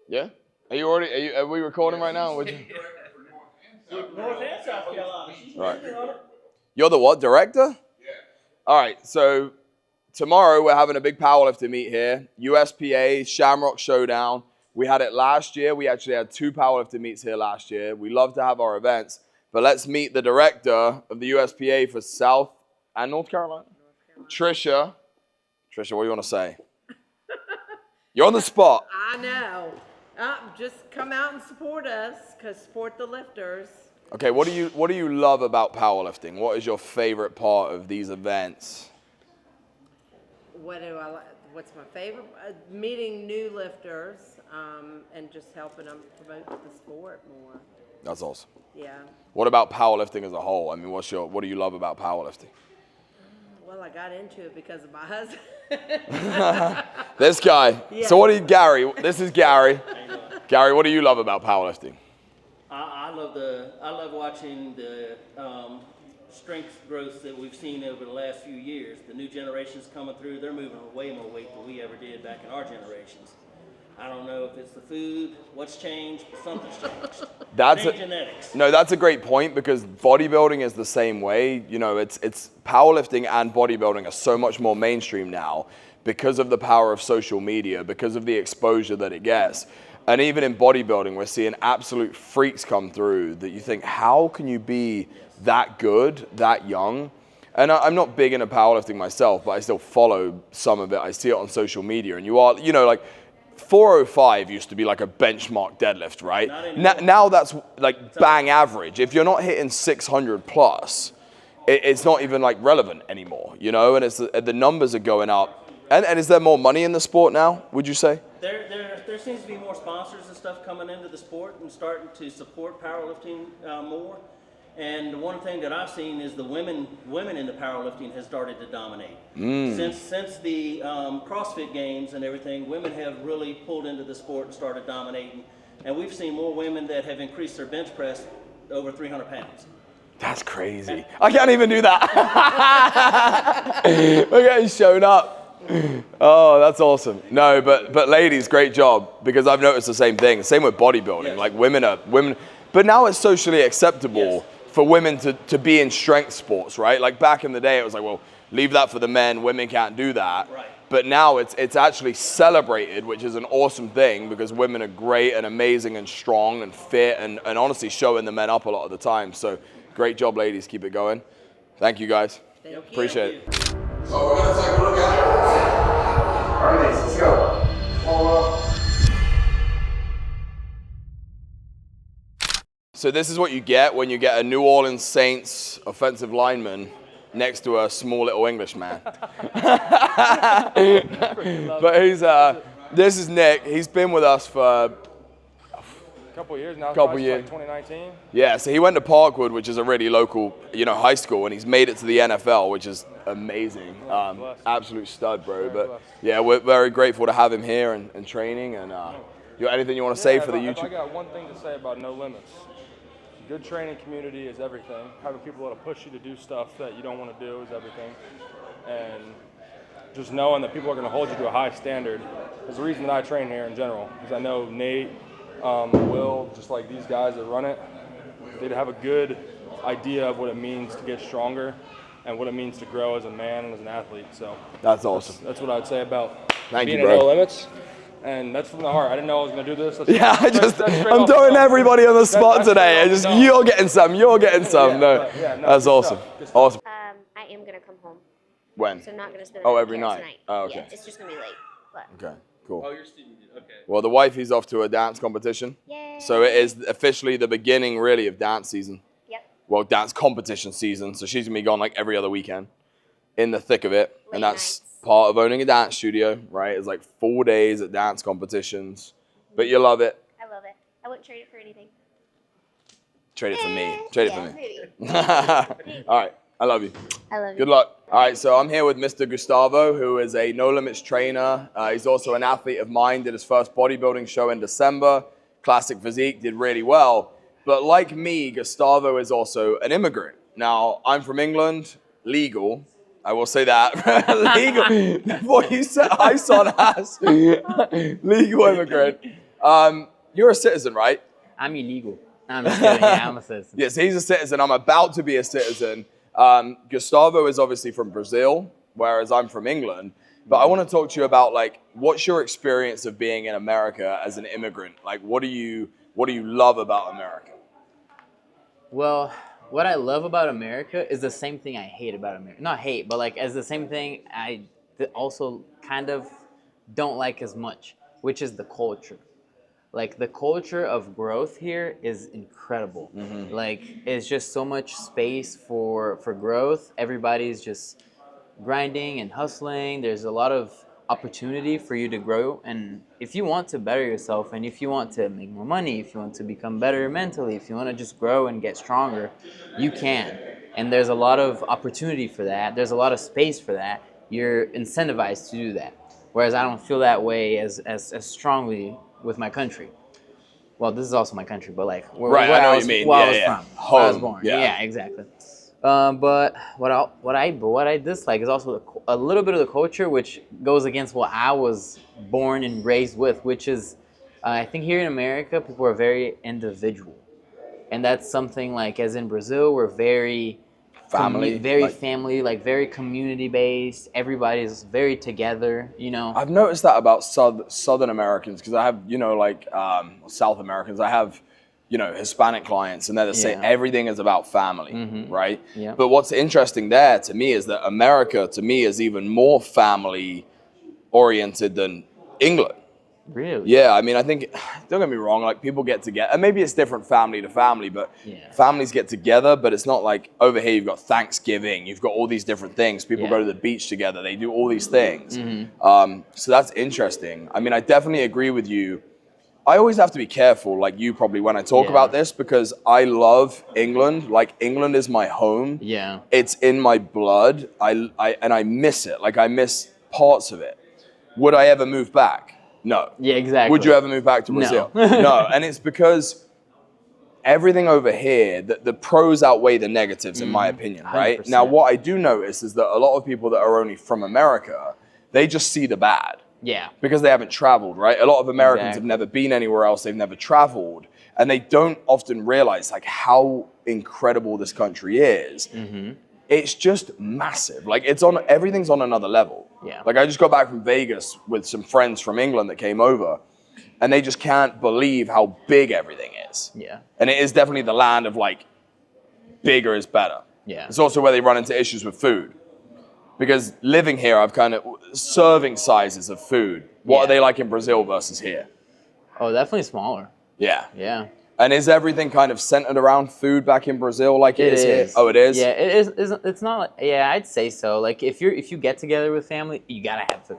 Yeah? Are we recording right now? North and South Carolina. She's Right. on it. You're the what, director? Yeah. All right, so tomorrow we're having a big powerlifting meet here. USPA, Shamrock Showdown. We had it last year. We actually had 2 powerlifting meets here last year. We love to have our events. But let's meet the director of the USPA for South and North Carolina. Trisha, what do you want to say? You're on the spot. I know. Just come out and support us, because support the lifters. Okay, what do you love about powerlifting? What is your favorite part of these events? What do I like? What's my favorite? Meeting new lifters, and just helping them promote the sport more. That's awesome. Yeah. What about powerlifting as a whole? I mean, what do you love about powerlifting? Well, I got into it because of my husband. This guy. Yeah. So Gary? This is Gary. Gary, what do you love about powerlifting? I love watching the strength growth that we've seen over the last few years. The new generations coming through, they're moving way more weight than we ever did back in our generations. I don't know if it's the food, what's changed, but something's changed. Genetics. No, that's a great point, because bodybuilding is the same way. You know, it's powerlifting and bodybuilding are so much more mainstream now because of the power of social media, because of the exposure that it gets. And even in bodybuilding, we're seeing absolute freaks come through that you think, how can you be that good, that young? And I'm not big into powerlifting myself, but I still follow some of it. I see it on social media, and like 405 used to be like a benchmark deadlift, right? Now that's like bang average. If you're not hitting 600 plus, it's not even like relevant anymore, you know? And the numbers are going up. And is there more money in the sport now, would you say? There seems to be more sponsors and stuff coming into the sport and starting to support powerlifting more. And one thing that I've seen is the women in the powerlifting has started to dominate. Since the CrossFit Games and everything, women have really pulled into the sport and started dominating. And we've seen more women that have increased their bench press over 300 pounds. That's crazy. I can't even do that. We're getting shown up. Oh, that's awesome. No, but ladies, great job, because I've noticed the same thing. Same with bodybuilding. Yes. Like women, but now it's socially acceptable. Yes. For women to be in strength sports, right? Like back in the day, it was like, well, leave that for the men. Women can't do that. Right. But now it's actually celebrated, which is an awesome thing, because women are great and amazing and strong and fit and honestly showing the men up a lot of the time. So great job, ladies. Keep it going. Thank you, guys. Thank you. Appreciate it. So we're gonna take a look at it. All right, let's go. Follow up. So this is what you get when you get a New Orleans Saints offensive lineman next to a small little Englishman. But this is Nick. He's been with us for a couple of years now. Couple years. Like 2019. Yeah, so he went to Parkwood, which is a really local, high school, and he's made it to the NFL, which is amazing. Absolute stud, bro. But yeah, we're very grateful to have him here and training. And anything you want to say for the YouTube? I got one thing to say about No Limits. Good training community is everything. Having people that'll push you to do stuff that you don't want to do is everything. And just knowing that people are going to hold you to a high standard is the reason that I train here in general. Because I know Nate, Will, just like these guys that run it, they have a good idea of what it means to get stronger and what it means to grow as a man and as an athlete. So that's awesome. That's what I'd say about Thank being you, bro. at No Limits. And that's from the heart. I didn't know I was going to do this. I'm throwing everybody on the spot today. You're getting some. That's awesome. Awesome. I am going to come home. When? So I'm not going to spend every night. tonight. Oh, okay. Yeah, it's just going to be late. But. Okay, cool. Oh, you're student. Okay. Well, the wifey's off to a dance competition. Yay. So it is officially the beginning, really, of dance season. Yep. Well, dance competition season. So she's going to be gone like every other weekend in the thick of it. Late and that's nights. part of owning a dance studio, right? It's like 4 days at dance competitions. But you love it. I love it. I wouldn't trade it for anything. Trade it for me. Trade it for me. Maybe. All right. I love you. I love you. Good luck. All right, so I'm here with Mr. Gustavo, who is a No Limits trainer. He's also an athlete of mine, did his first bodybuilding show in December. Classic physique, did really well. But like me, Gustavo is also an immigrant. Now, I'm from England, legal. I will say that. Legal. Before you said I saw an ass. Legal immigrant. You're a citizen, right? I'm illegal. I'm just kidding. Yeah, I'm a citizen. Yes, he's a citizen. I'm about to be a citizen. Gustavo is obviously from Brazil, whereas I'm from England. But I want to talk to you about like, what's your experience of being in America as an immigrant? Like, what do you love about America? Well, what I love about America is the same thing I hate about America. Not hate, but like as the same thing I also kind of don't like as much, which is the culture. Like the culture of growth here is incredible. Like it's just so much space for growth. Everybody's just grinding and hustling. There's a lot of opportunity for you to grow, and if you want to better yourself, and if you want to make more money, if you want to become better mentally, if you want to just grow and get stronger, you can. And there's a lot of opportunity for that. There's a lot of space for that. You're incentivized to do that. Whereas I don't feel that way as strongly with my country. Well, this is also my country, but like where I know I what was, you mean. where Yeah, I was yeah. from, where I was Home, born. yeah. Yeah, exactly. But what I dislike is also a little bit of the culture, which goes against what I was born and raised with, which is I think here in America people are very individual, and that's something like as in Brazil we're very Family, family, like very community based. Everybody's very together, you know. I've noticed that about Southern Americans, because I have, South Americans. I have, Hispanic clients, and they're the same. Everything is about family, right? Yeah. But what's interesting there to me is that America, to me, is even more family oriented than England. Really? Yeah, I mean, I think, don't get me wrong, like people get together, and maybe it's different family to family, but families get together, but it's not like over here you've got Thanksgiving, you've got all these different things. People go to the beach together, they do all these things. So that's interesting. I mean, I definitely agree with you. I always have to be careful, like you probably, when I talk about this, because I love England. Like England is my home. Yeah. It's in my blood. And I miss it. Like I miss parts of it. Would I ever move back? No. Yeah, exactly. Would you ever move back to Brazil? No. No. And it's because everything over here, the pros outweigh the negatives, in my opinion, right? 100%. Now, what I do notice is that a lot of people that are only from America, they just see the bad. Yeah. Because they haven't traveled, right? A lot of Americans have never been anywhere else. They've never traveled. And they don't often realize like how incredible this country is. It's just massive. Like everything's on another level. Yeah. Like I just got back from Vegas with some friends from England that came over, and they just can't believe how big everything is. Yeah. And it is definitely the land of like, bigger is better. Yeah. It's also where they run into issues with food. Because living here, I've kind of, serving sizes of food, what are they like in Brazil versus here? Oh, definitely smaller. Yeah. Yeah. And is everything kind of centered around food back in Brazil like it is here? Oh, it is? Yeah, it is. It's not like, yeah, I'd say so. Like if you get together with family, you gotta have food.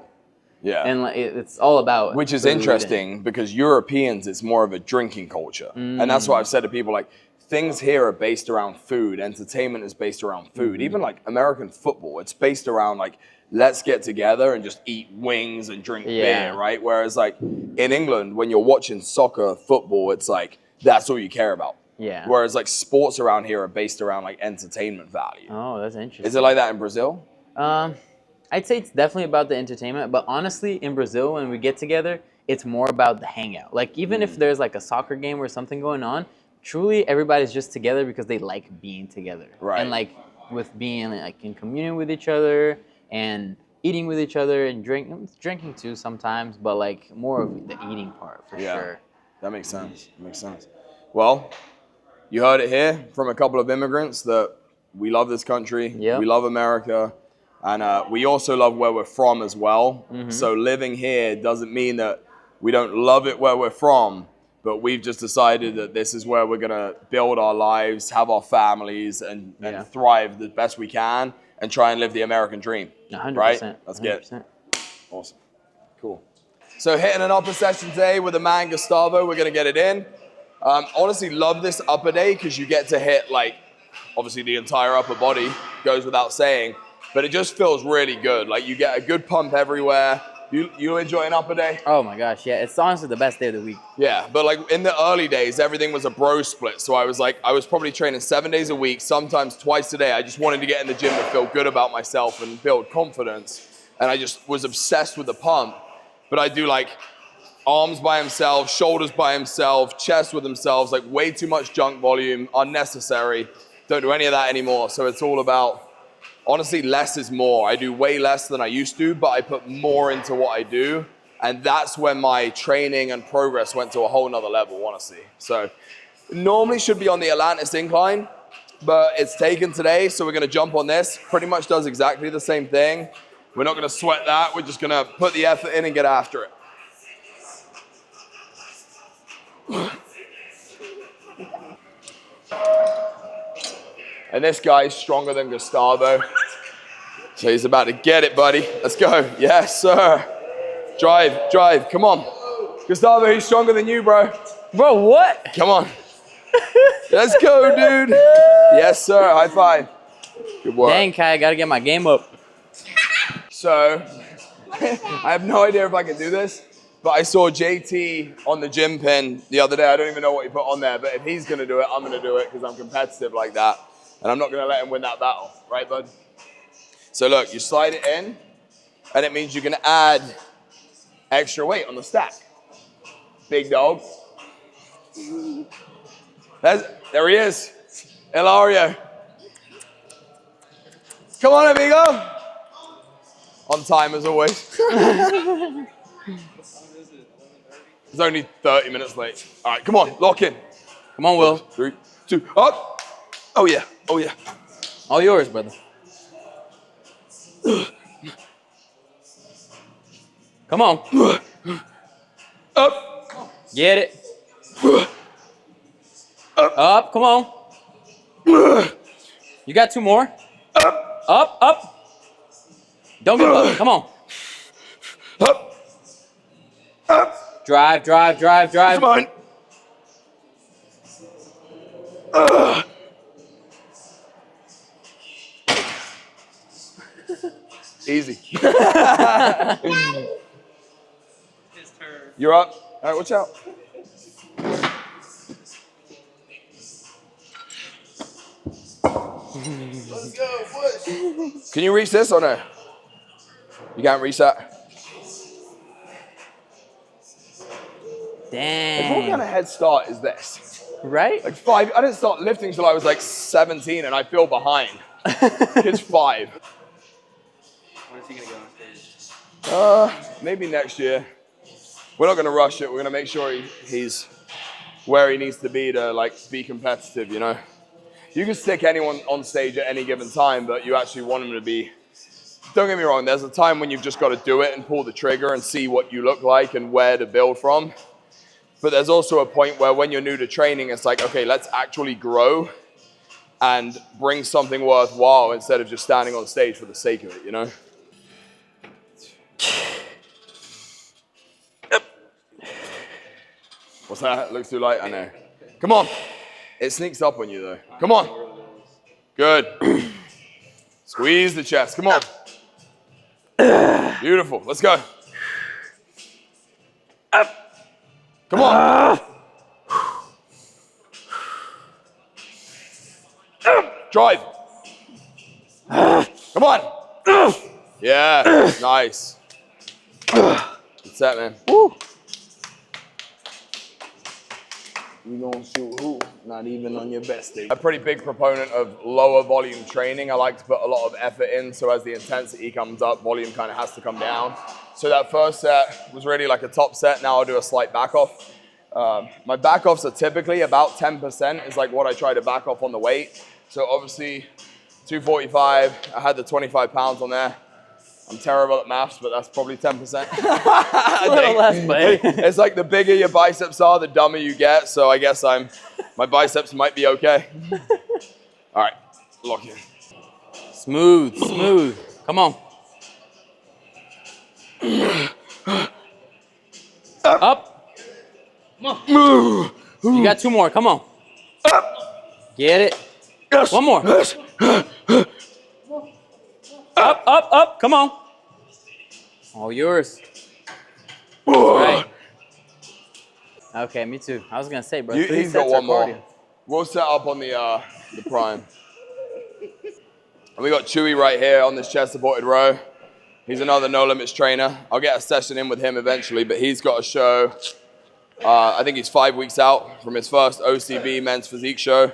Yeah. And like, it's all about Which is food interesting because Europeans, it's more of a drinking culture. And that's what I've said to people, like, things here are based around food. Entertainment is based around food. Even like American football, it's based around like, let's get together and just eat wings and drink beer, right? Whereas like in England, when you're watching soccer, football, it's like, that's all you care about. Yeah. Whereas like sports around here are based around like entertainment value. Oh, that's interesting. Is it like that in Brazil? I'd say it's definitely about the entertainment, but honestly, in Brazil, when we get together, it's more about the hangout. Like even if there's like a soccer game or something going on, truly everybody's just together because they like being together. Right. And like with being like in communion with each other and eating with each other and drinking too sometimes, but like more of the eating part for sure. That makes sense. That makes sense. Well, you heard it here from a couple of immigrants that we love this country. Yep. We love America. And we also love where we're from as well. So living here doesn't mean that we don't love it where we're from, but we've just decided that this is where we're going to build our lives, have our families, and thrive the best we can and try and live the American dream. 100%. Right? Let's get 100%. Awesome. Cool. So hitting an upper session today with the man Gustavo. We're going to get it in. Honestly, love this upper day because you get to hit like, obviously the entire upper body, goes without saying, but it just feels really good. Like you get a good pump everywhere. You enjoy an upper day? Oh my gosh, yeah. It's honestly the best day of the week. Yeah, but like in the early days, everything was a bro split. So I was probably training 7 days a week, sometimes twice a day. I just wanted to get in the gym to feel good about myself and build confidence. And I just was obsessed with the pump. But I do like arms by himself, shoulders by himself, chest with themselves, like way too much junk volume, unnecessary. Don't do any of that anymore. So it's all about, honestly, less is more. I do way less than I used to, but I put more into what I do. And that's when my training and progress went to a whole nother level, honestly. So normally should be on the Atlantis incline, but it's taken today. So we're gonna jump on this. Pretty much does exactly the same thing. We're not gonna sweat that. We're just gonna put the effort in and get after it. And this guy's stronger than Gustavo. So he's about to get it, buddy. Let's go. Yes, sir. Drive, drive. Come on. Gustavo, he's stronger than you, bro. Bro, what? Come on. Let's go, dude. Yes, sir. High five. Good work. Dang, Kai, I gotta get my game up. So, I have no idea if I can do this, but I saw JT on the gym pin the other day. I don't even know what he put on there, but if he's gonna do it, I'm gonna do it because I'm competitive like that. And I'm not gonna let him win that battle. Right, bud? So look, you slide it in, and it means you can add extra weight on the stack. Big dog. There he is. Hilario. Come on, amigo. On time as always. It's only 30 minutes late. All right, come on, lock in. Come on, Will. 3, 2, up. Oh yeah, oh yeah. All yours, brother. Come on. Up. Get it. Up, come on. You got 2 more. Up, up. Don't give up. Come on. Up. Up. Drive, drive, drive, drive. Come on. Easy. You're up. All right, watch out. Let's go, push. Can you reach this or no? You can't reach that? Like, what kind Dang. of head start is this? Right? Like 5, I didn't start lifting till I was like 17 and I feel behind. Kid's 5. When is he gonna go on stage? Maybe next year. We're not gonna rush it. We're gonna make sure he's where he needs to be to like be competitive, you know? You can stick anyone on stage at any given time, but you actually want them to be, don't get me wrong, there's a time when you've just got to do it and pull the trigger and see what you look like and where to build from. But there's also a point where when you're new to training, it's like, okay, let's actually grow and bring something worthwhile instead of just standing on stage for the sake of it, you know? Yep. What's that? Looks too light, I know. Come on. It sneaks up on you though. Come on. Good. Squeeze the chest. Come on. Beautiful. Let's go. Up. Come on. Drive. Come on. Yeah. Nice. Good set, man. Woo. You gonna shoot who? Not even on your best day. A pretty big proponent of lower volume training. I like to put a lot of effort in, so as the intensity comes up, volume kind of has to come down. So that first set was really like a top set. Now I'll do a slight back off. My back offs are typically about 10% is like what I try to back off on the weight. So obviously 245, I had the 25 pounds on there. I'm terrible at maths, but that's probably 10%. It's like the bigger your biceps are, the dumber you get. So I guess my biceps might be okay. All right, lock in. Smooth, smooth. Come on. Up. You got 2 more. Come on. Get it. Yes. One more. Yes. Up, up, up. Come on. All yours. Right. Okay, me too. I was gonna say, bro. 3 He's sets got are one more. cardio. We'll set up on the prime. And we got Chewy right here on this chest supported row. He's another No Limits trainer. I'll get a session in with him eventually, but he's got a show. I think he's 5 weeks out from his first OCB men's physique show.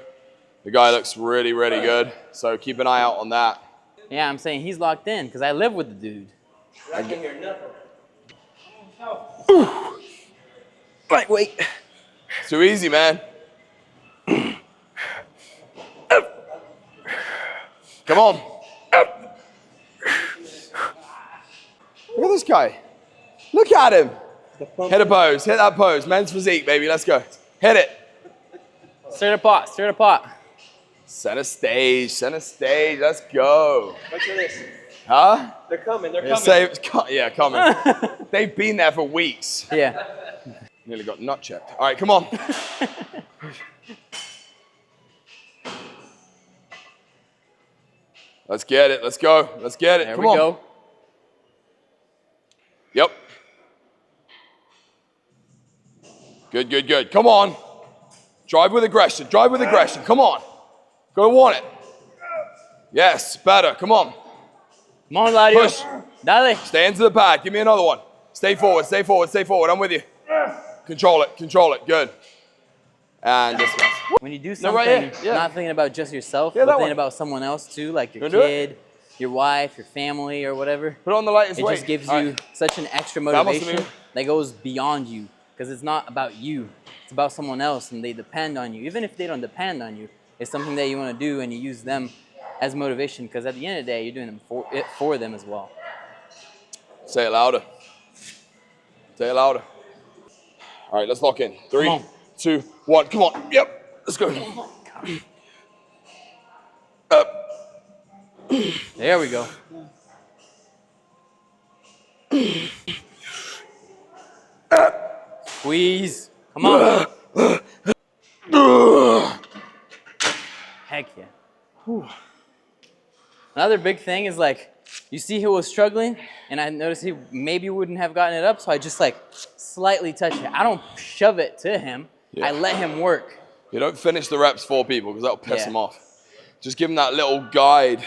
The guy looks really, really good. So keep an eye out on that. Yeah, I'm saying he's locked in because I live with the dude. I can hear nothing. Right, wait. Too easy, man. Come on. Look at this guy. Look at him. Hit a pose. Hit that pose. Men's physique, baby. Let's go. Hit it. Stir the pot. Stir the pot. Center stage. Center stage. Let's go. Look at this. Huh? They're coming. They're Yeah, coming. yeah, coming. They've been there for weeks. Yeah. Nearly got nut checked. All right, come on. Let's get it. Let's go. Let's get it. There Come we on. go. Yep. Good, good, good. Come on. Drive with aggression. Drive with aggression. Come on. Go want it. Yes, better. Come on. Come on, Ladio. Push. Dale. Stay into the pad. Give me another one. Stay forward. Stay forward. Stay forward. I'm with you. Control it. Control it. Good. And just When you do No, something, right here. Yeah. not thinking about just yourself, Yeah, but that thinking one. about someone else too, like your You wanna do kid, your wife, your family, or whatever. put on the lightest It weight. just gives All you right. such an extra Vamos, motivation amigo. that goes beyond you. Because it's not about you. It's about someone else and they depend on you. Even if they don't depend on you, it's something that you want to do and you use them as motivation because at the end of the day, you're doing them for them as well. Say it louder. Say it louder. All right, let's lock in. 3, on. 2, 1. Come on. Yep. Let's go. Up. There we go. Squeeze. Come on. Heck yeah. Whew. Another big thing is like, you see he was struggling, and I noticed he maybe wouldn't have gotten it up, so I just like slightly touch it. I don't shove it to him. Yeah. I let him work. You don't finish the reps for people because that'll piss Yeah. them off. Just give them that little guide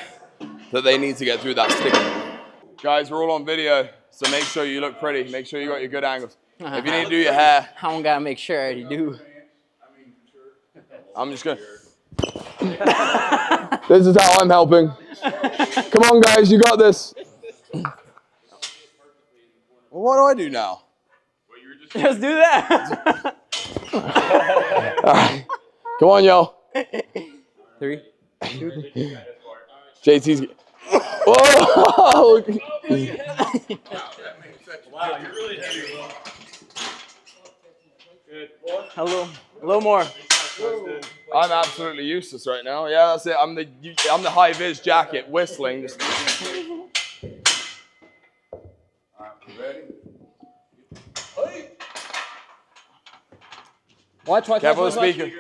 that they need to get through that sticker. Guys, we're all on video, so make sure you look pretty. Make sure you got your good angles. If you need to do your hair, I don't gotta make sure I already do. I'm just gonna. This is how I'm helping. Come on, guys, you got this. Well, what do I do now? Just do that. All right. Come on, yo. 3. JT's. Whoa! A little more. I'm absolutely useless right now. Yeah, that's it. I'm the high vis jacket whistling. Just... Watch. Careful with the speaker.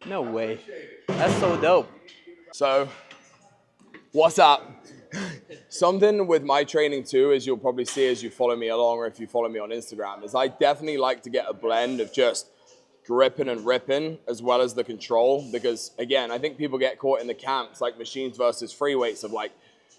No way. That's so dope. So, what's up? Something with my training too, as you'll probably see as you follow me along or if you follow me on Instagram, is I definitely like to get a blend of just gripping and ripping as well as the control, because again, I think people get caught in the camps like machines versus free weights of like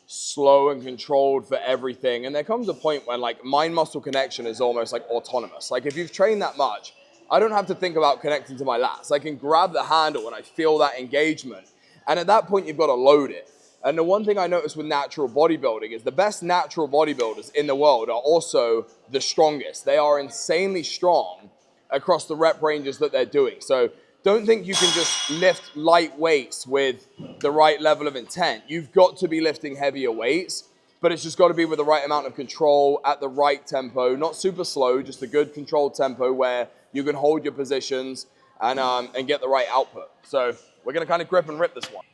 slow and controlled for everything. And there comes a point when like mind-muscle connection is almost like autonomous. Like if you've trained that much, I don't have to think about connecting to my lats. I can grab the handle and I feel that engagement. And at that point, you've got to load it. And the one thing I noticed with natural bodybuilding is the best natural bodybuilders in the world are also the strongest. They are insanely strong across the rep ranges that they're doing. So don't think you can just lift light weights with the right level of intent. You've got to be lifting heavier weights, but it's just got to be with the right amount of control at the right tempo, not super slow, just a good controlled tempo where you can hold your positions and get the right output. So we're going to kind of grip and rip this one.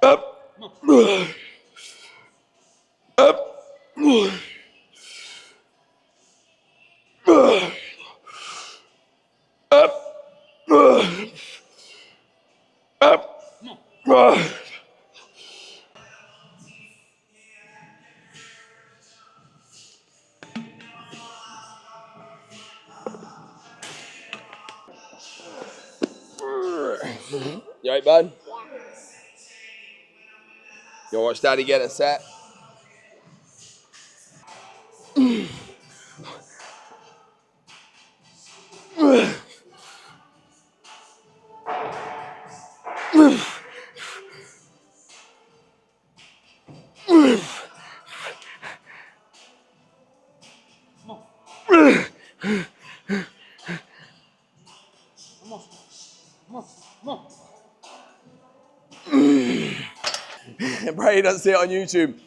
Up. Up. Up. You right, bud? You watch Daddy get it set? Probably doesn't see it on YouTube.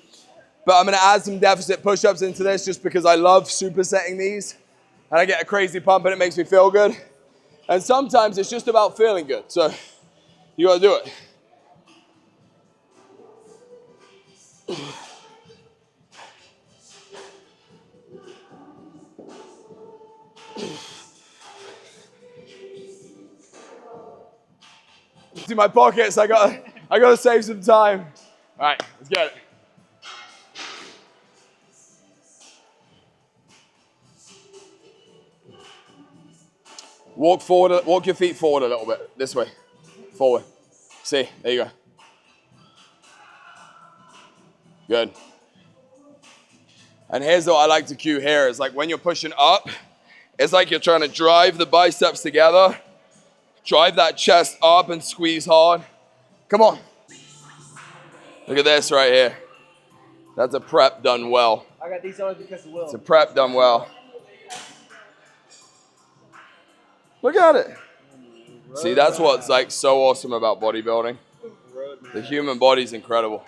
But I'm going to add some deficit push-ups into this just because I love supersetting these. And I get a crazy pump and it makes me feel good. And sometimes it's just about feeling good. So you got to do it. To my pockets, I got to save some time. All right, let's get it. Walk forward, walk your feet forward a little bit. This way, forward. See, there you go. Good. And here's what I like to cue here is like when you're pushing up, it's like you're trying to drive the biceps together, drive that chest up and squeeze hard. Come on. Look at this right here. That's a prep done well. I got these on because of Will. It's a prep done well. Look at it. See, that's what's like so awesome about bodybuilding. The human body's incredible.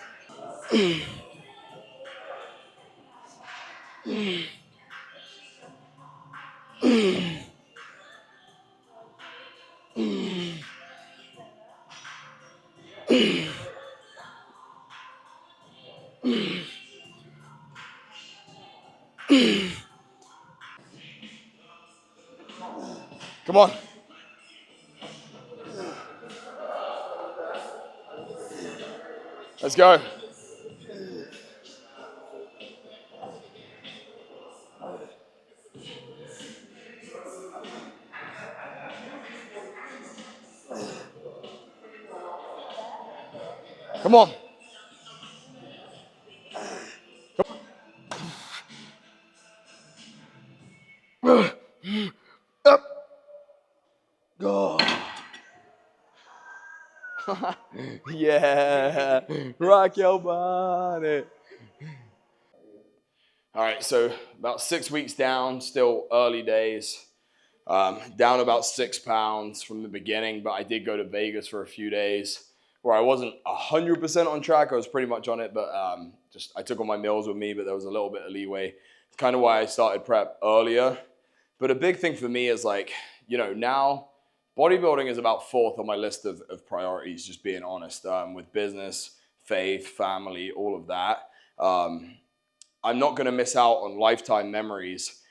Come on. Let's go. Come on. Up. Go. Yeah. Rock your body. All right, so about 6 weeks down, still early days. Down about 6 pounds from the beginning, but I did go to Vegas for a few days where I wasn't 100% on track. I was pretty much on it, but just I took all my meals with me, but there was a little bit of leeway. It's kind of why I started prep earlier. But a big thing for me is like, you know, now bodybuilding is about fourth on my list of priorities, just being honest, with business, faith, family, all of that. I'm not going to miss out on lifetime memories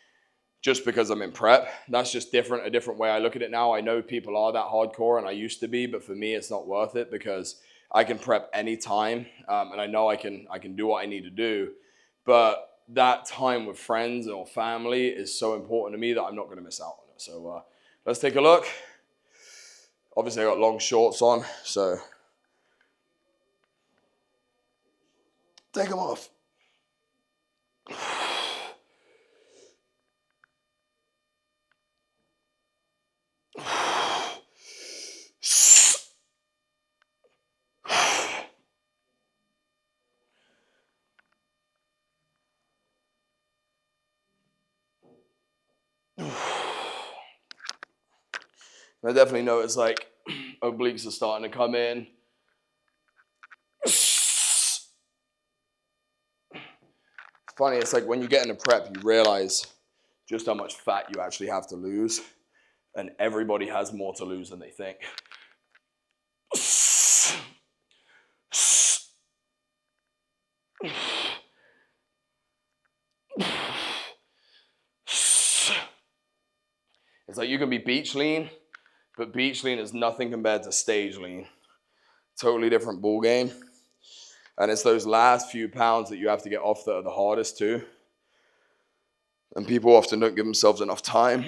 just because I'm in prep. That's just different, a different way I look at it now. I know people are that hardcore and I used to be, but for me, it's not worth it because I can prep anytime and I know I can do what I need to do. But that time with friends or family is so important to me that I'm not going to miss out on it. So let's take a look. Obviously, I got long shorts on, so take them off. I definitely notice like obliques are starting to come in. It's funny, it's like when you get into prep, you realize just how much fat you actually have to lose. And everybody has more to lose than they think. It's like you can be beach lean, but beach lean is nothing compared to stage lean. Totally different ball game. And it's those last few pounds that you have to get off that are the hardest too. And people often don't give themselves enough time.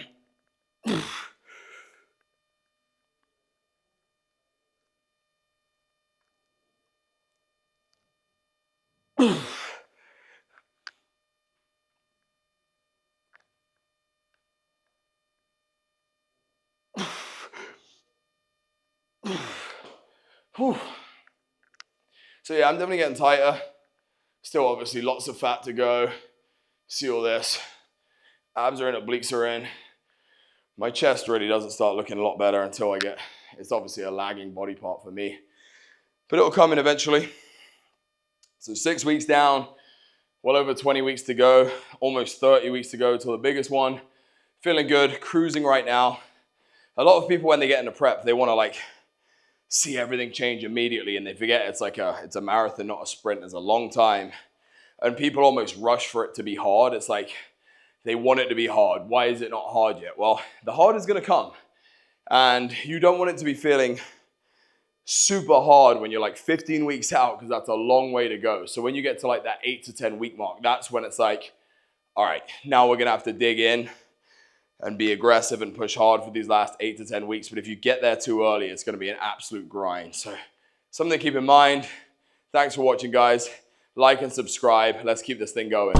Whew. So yeah, I'm definitely getting tighter. Still obviously lots of fat to go. See all this. Abs are in, obliques are in. My chest really doesn't start looking a lot better until I get, it's obviously a lagging body part for me. But it'll come in eventually. So 6 weeks down, well over 20 weeks to go, almost 30 weeks to go till the biggest one. Feeling good, cruising right now. A lot of people when they get into prep, they want to like see everything change immediately and they forget it's a marathon, not a sprint. It's a long time. And people almost rush for it to be hard. It's like they want it to be hard. Why is it not hard yet? Well, the hard is going to come. And you don't want it to be feeling super hard when you're like 15 weeks out because that's a long way to go. So when you get to like that 8 to 10 week mark, that's when it's like, all right, now we're going to have to dig in and be aggressive and push hard for these last 8 to 10 weeks. But if you get there too early, it's going to be an absolute grind. So something to keep in mind. Thanks for watching, guys. Like and subscribe. Let's keep this thing going.